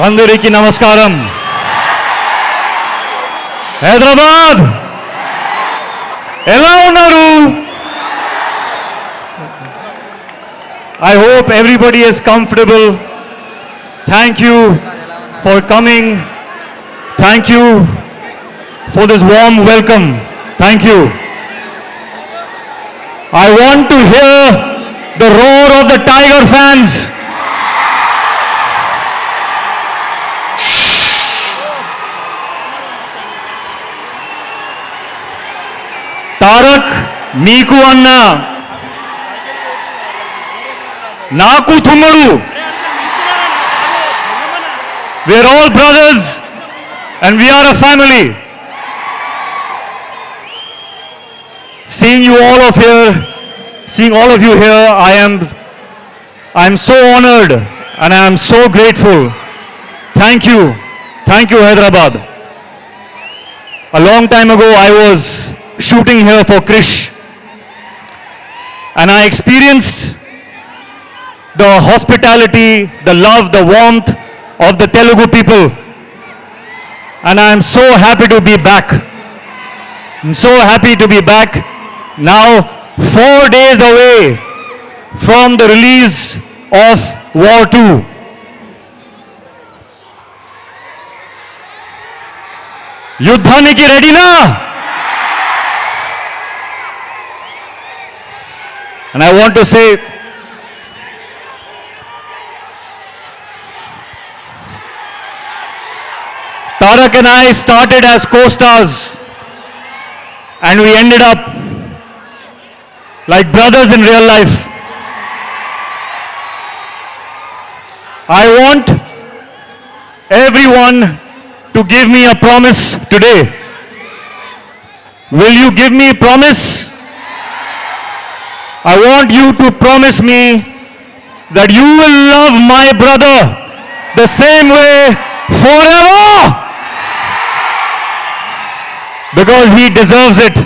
అందరికీ నమస్కారం. హైదరాబాద్ ఎలా ఉన్నారు? I hope everybody is comfortable. Thank you for coming. Thank you for this warm welcome. Thank you. I want to hear the roar of the Tiger fans. Tarak నీకు అన్న నాకు తమ్ముడు. We are all brothers and we are a family. Seeing you all of here, seeing all of you here, I am so honored and I am so grateful. Thank you Hyderabad. A long time ago I was shooting here for Krish and I experienced the hospitality, the love, the warmth of the Telugu people, and I am so happy to be back. I'm so happy to be back now, 4 days away from the release of War 2. యుద్ధానికి రెడీనా? And I want to say, Tarak and I started as co-stars and we ended up like brothers in real life. I want everyone to give me a promise today. Will you give me a promise? I want you to promise me that you will love my brother the same way forever, because he deserves it.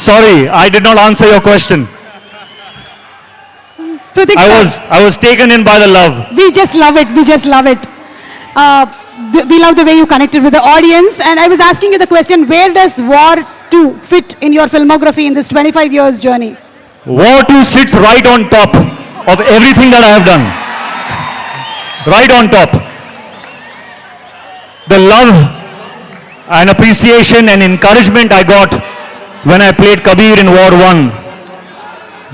Sorry, I did not answer your question. Pratik, I was taken in by the love. we just love it. We just love it. We love the way you connected with the audience. And I was asking you the question, where does War 2 fit in your filmography in this 25 years journey? War 2 sits right on top of everything that I have done. Right on top. The love and appreciation and encouragement I got when I played Kabir in War 1.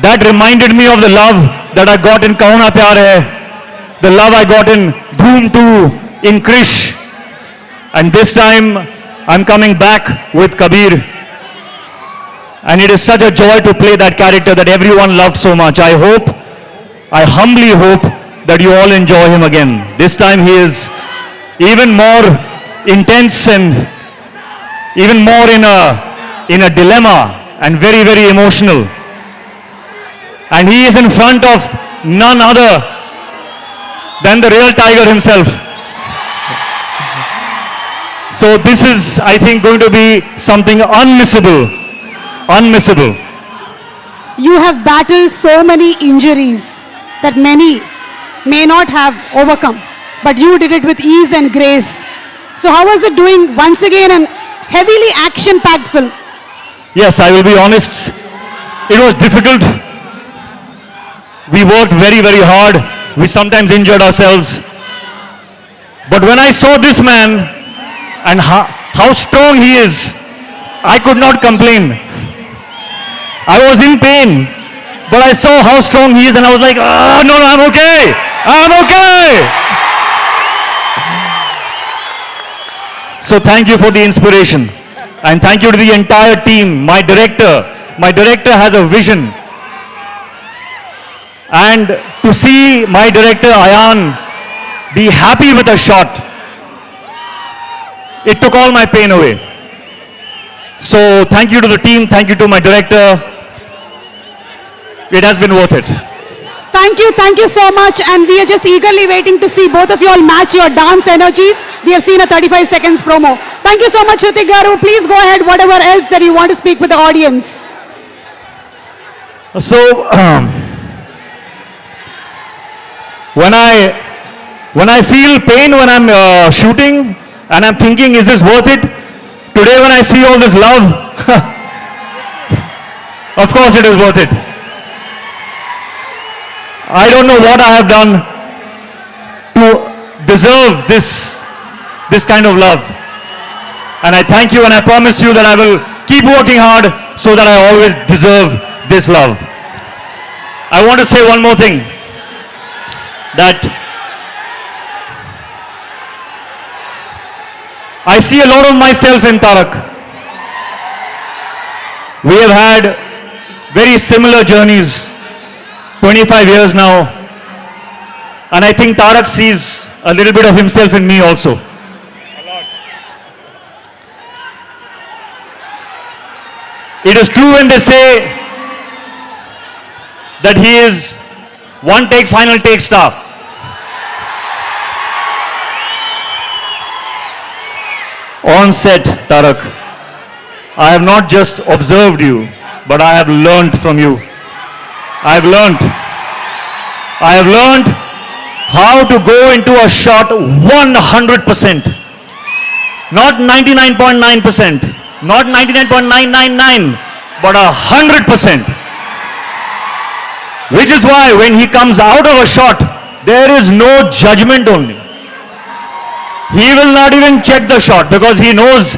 That reminded me of the love that I got in Kauna Pyar Hai, the love I got in Dhoom 2, in Krish. And this time I'm coming back with Kabir. And it is such a joy to play that character that everyone loved so much. I humbly hope that you all enjoy him again. This time he is even more intense and even more in a dilemma and very, very emotional. And he is in front of none other than the real Tiger himself. So this is, I think, going to be something unmissable. Unmissable. You have battled so many injuries that many may not have overcome, but you did it with ease and grace. So how was it doing once again an heavily action-packed film? Yes, I will be honest. It was difficult. We worked very, very hard. We sometimes injured ourselves. But when I saw this man and how strong he is, I could not complain. I was in pain, but I saw how strong he is and I was like, no, I'm okay. I'm okay. So thank you for the inspiration. And thank you to the entire team, my director. My director has a vision. And to see my director, Ayan, be happy with a shot, it took all my pain away. So thank you to the team, thank you to my director. It has been worth it. Thank you so much, and we are just eagerly waiting to see both of you all match your dance energies. We have seen a 35 seconds promo. Thank you so much, Hrithik Garu. Please go ahead, whatever else that you want to speak with the audience. So, when I feel pain when I'm shooting and I'm thinking, is this worth it? Today when I see all this love, of course it is worth it. I don't know what I have done to deserve this kind of love. And I thank you and I promise you that I will keep working hard so that I always deserve this love. I want to say one more thing, that I see a lot of myself in Tarak. We have had very similar journeys, 25 years now, and I think Tarak sees a little bit of himself in me also. It is true when they say that he is one take, final take star. On set, Tarak, I have not just observed you, but I have learned from you. I have learned how to go into a shot 100%. Not 99.9%, not 99.999, but 100%. Which is why when he comes out of a shot, there is no judgment only. He will not even check the shot because he knows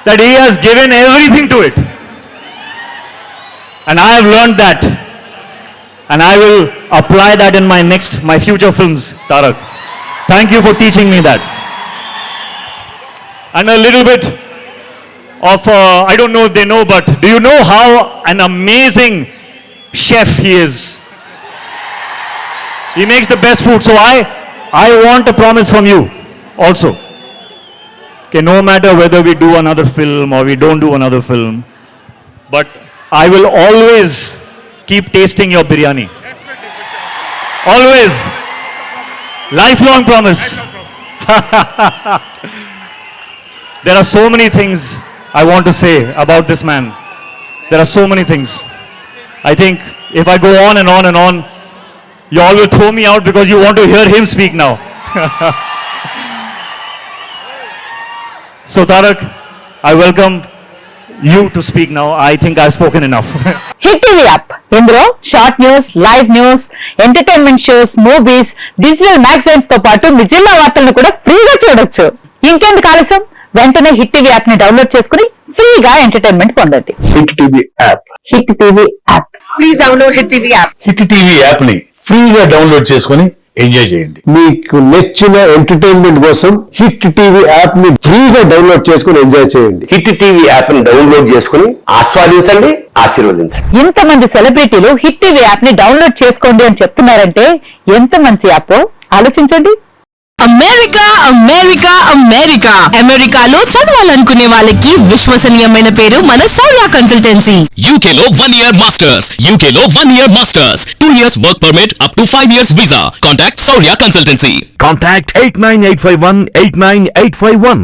that he has given everything to it. And I have learned that. And I will apply that in my future films, Tarak. Thank you for teaching me that. And a little bit of, I don't know if they know, but do you know how an amazing chef he is? He makes the best food. So I want a promise from you also. Okay, no matter whether we do another film or we don't do another film, but I will always keep tasting your biryani. Always. Lifelong promise. There are so many things I want to say about this man. There are so many things. I think if I go on and on and on, you all will throw me out because you want to hear him speak now. So Tarak, I welcome you to speak now. I think I've spoken enough. Hit TV app ఇందులో short news, live news, entertainment shows, movies, digital magazines తో పాటు మీ జిల్లా వార్తలను కూడా ఫ్రీగా చూడొచ్చు. ఇంకెందుకు ఆలస్యం, వెంటనే హిట్ టీవీ యాప్ ని డౌన్లోడ్ చేసుకుని ఫ్రీగా ఎంటర్టైన్మెంట్ పొందండి. Hit TV app. Hit TV app. Please download hit TV app. Hit TV app ని ఫ్రీగా డౌన్లోడ్ చేసుకుని ఎంజాయ్ చేయండి. మీకు నచ్చిన ఎంటర్టైన్మెంట్ కోసం హిట్ టీవీ యాప్ ని ఫ్రీగా డౌన్లోడ్ చేసుకుని ఎంజాయ్ చేయండి. హిట్ టీవీ యాప్ ని డౌన్లోడ్ చేసుకుని ఆస్వాదించండి, ఆశీర్వదించండి. ఇంతమంది సెలబ్రిటీలు హిట్ టీవీ యాప్ ని డౌన్లోడ్ చేసుకోండి అని చెప్తున్నారంటే ఎంత మంచి యాప్ ఆలోచించండి. అమెరికా అమెరికా అమెరికా అమెరికాలో చదవాలనుకునే వాళ్ళకి విశ్వసనీయమైన పేరు మన శౌర్య కన్సల్టెన్సీ. UK లో 1 year masters, UK లో 1 year masters, 2 years work permit up to 5 years visa. Contact Shaurya Consultancy. Contact 89851 89851.